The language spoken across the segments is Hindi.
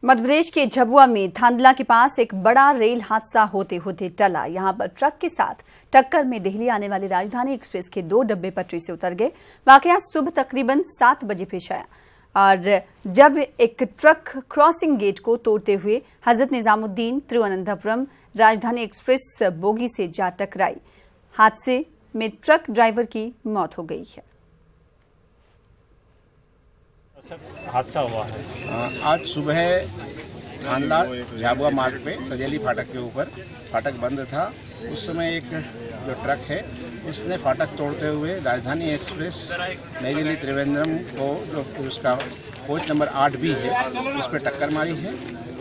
मध्य प्रदेश के झबुआ में धांधला के पास एक बड़ा रेल हादसा होते होते टला। यहां पर ट्रक के साथ टक्कर में दिल्ली आने वाली राजधानी एक्सप्रेस के 2 डब्बे पटरी से उतर गए। वाकया सुबह तकरीबन 7 बजे पेश आया और जब एक ट्रक क्रॉसिंग गेट को तोड़ते हुए हजरत निजामुद्दीन तिरुवनंतपुरम राजधानी एक्सप्रेस बोगी से जा टकराई। हादसे में ट्रक ड्राइवर की मौत हो गई है। हादसा हुआ है आज सुबह धांधला झाबुआ मार्ग पे सजेली फाटक के ऊपर फाटक बंद था। उस समय एक जो ट्रक है उसने फाटक तोड़ते हुए राजधानी एक्सप्रेस नई दिल्ली त्रिवेंद्रम को जो उसका कोच नंबर 8 भी है उस पर टक्कर मारी है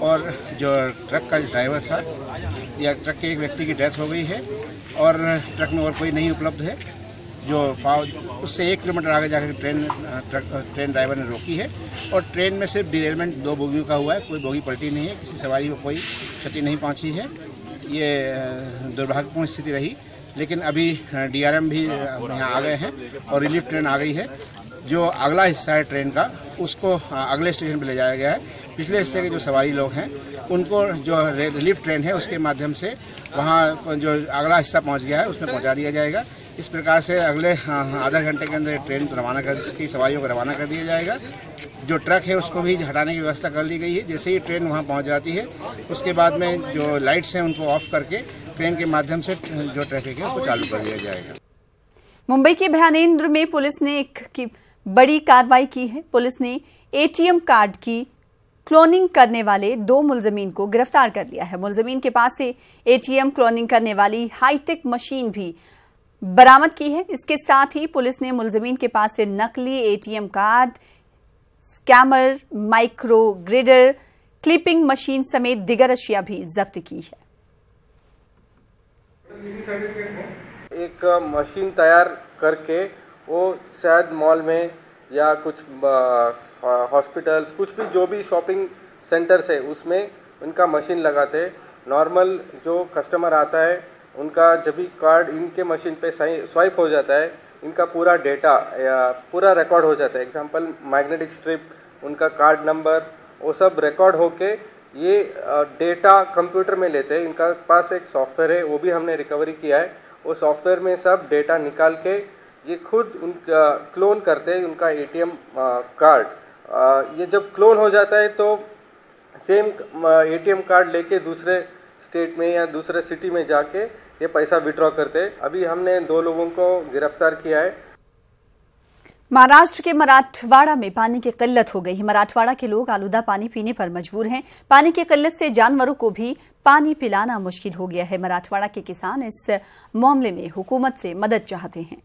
और जो ट्रक का ड्राइवर था या ट्रक के एक व्यक्ति की डेथ हो गई है और ट्रक में और कोई नहीं उपलब्ध है। जो उससे 1 किलोमीटर आगे जाकर ट्रेन ड्राइवर ने रोकी है और ट्रेन में सिर्फ डिरेलमेंट 2 बोगियों का हुआ है। कोई बोगी पलटी नहीं है, किसी सवारी को कोई क्षति नहीं पहुंची है। ये दुर्भाग्यपूर्ण स्थिति रही, लेकिन अभी डीआरएम भी यहाँ आ गए हैं और रिलीफ ट्रेन आ गई है। जो अगला हिस्सा है ट्रेन का उसको अगले स्टेशन पर ले जाया गया है। पिछले हिस्से के जो सवारी लोग हैं उनको जो रिलीफ ट्रेन है उसके माध्यम से वहाँ जो अगला हिस्सा पहुँच गया है उसमें पहुँचा दिया जाएगा। इस प्रकार से अगले आधा घंटे के अंदर ट्रेन को रवाना कर इसकी सवारियों को रवाना कर दिया जाएगा। जो ट्रक है उसको भी हटाने की व्यवस्था कर ली गई है। जैसे ही ट्रेन वहां पहुंच जाती है उसके बाद में जो लाइट्स हैं उनको ऑफ करके ट्रेन के माध्यम से जो ट्रैफिक है उसको चालू कर दिया जाएगा। मुंबई के भयानेंद्र में पुलिस ने एक बड़ी कार्रवाई की है। पुलिस ने एटीएम कार्ड की क्लोनिंग करने वाले 2 मुलजमीन को गिरफ्तार कर लिया है। मुलजमीन के पास से एटीएम क्लोनिंग करने वाली हाईटेक मशीन भी बरामद की है। इसके साथ ही पुलिस ने मुलजमीन के पास से नकली एटीएम कार्ड, स्कैमर, माइक्रो ग्रिडर, क्लिपिंग मशीन समेत दिगर अशिया भी जब्त की है। एक मशीन तैयार करके वो शायद मॉल में या कुछ हॉस्पिटल्स कुछ भी जो भी शॉपिंग सेंटर्स है उसमें उनका मशीन लगाते। नॉर्मल जो कस्टमर आता है उनका जब भी कार्ड इनके मशीन पे स्वाइप हो जाता है इनका पूरा डेटा या पूरा रिकॉर्ड हो जाता है। एग्जांपल मैग्नेटिक स्ट्रिप, उनका कार्ड नंबर, वो सब रिकॉर्ड होके ये डेटा कंप्यूटर में लेते हैं। इनका पास एक सॉफ्टवेयर है वो भी हमने रिकवरी किया है। वो सॉफ्टवेयर में सब डेटा निकाल के ये खुद उनका क्लोन करते हैं उनका एटीएम कार्ड। ये जब क्लोन हो जाता है तो सेम एटीएम कार्ड लेके दूसरे स्टेट में या दूसरे सिटी में जाके ये पैसा विड्रॉ करते। अभी हमने 2 लोगों को गिरफ्तार किया है। महाराष्ट्र के मराठवाड़ा में पानी की किल्लत हो गई। मराठवाड़ा के लोग आलूदा पानी पीने पर मजबूर हैं। पानी की किल्लत से जानवरों को भी पानी पिलाना मुश्किल हो गया है। मराठवाड़ा के किसान इस मामले में हुकूमत से मदद चाहते हैं।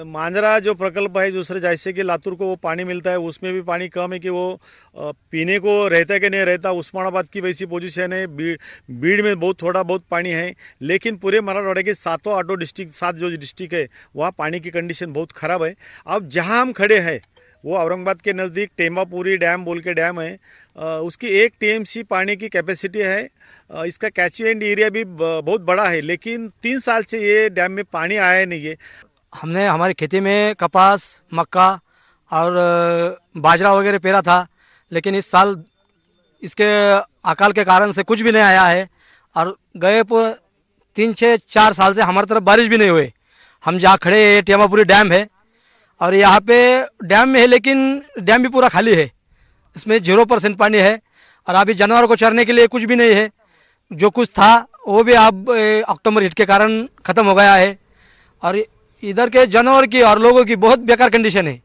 मांजरा जो प्रकल्प है दूसरे जैसे कि लातूर को वो पानी मिलता है उसमें भी पानी कम है कि वो पीने को रहता है कि नहीं रहता। उस्मानाबाद की वैसी पोजीशन है। बीड़ में थोड़ा बहुत पानी है, लेकिन पूरे मराठवाड़े के 7 डिस्ट्रिक्ट 7 जो डिस्ट्रिक्ट है वहाँ पानी की कंडीशन बहुत खराब है। अब जहाँ हम खड़े हैं वो औरंगाबाद के नज़दीक टेम्बापुरी डैम बोल के डैम है। उसकी 1 टीएमसी पानी की कैपेसिटी है। इसका कैचमेंट एरिया भी बहुत बड़ा है, लेकिन 3 साल से ये डैम में पानी आया नहीं है। हमने हमारी खेती में कपास, मक्का और बाजरा वगैरह पेरा था, लेकिन इस साल इसके अकाल के कारण से कुछ भी नहीं आया है और गए 3-4 साल से हमारी तरफ बारिश भी नहीं हुई। हम जहाँ खड़े हैं टेमापुरी डैम है और यहाँ पे डैम में है, लेकिन डैम भी पूरा खाली है। इसमें 0% पानी है और अभी जानवरों को चरने के लिए कुछ भी नहीं है। जो कुछ था वो भी अब अक्टूबर हिट के कारण खत्म हो गया है और इधर के जानवर की और लोगों की बहुत बेकार कंडीशन है।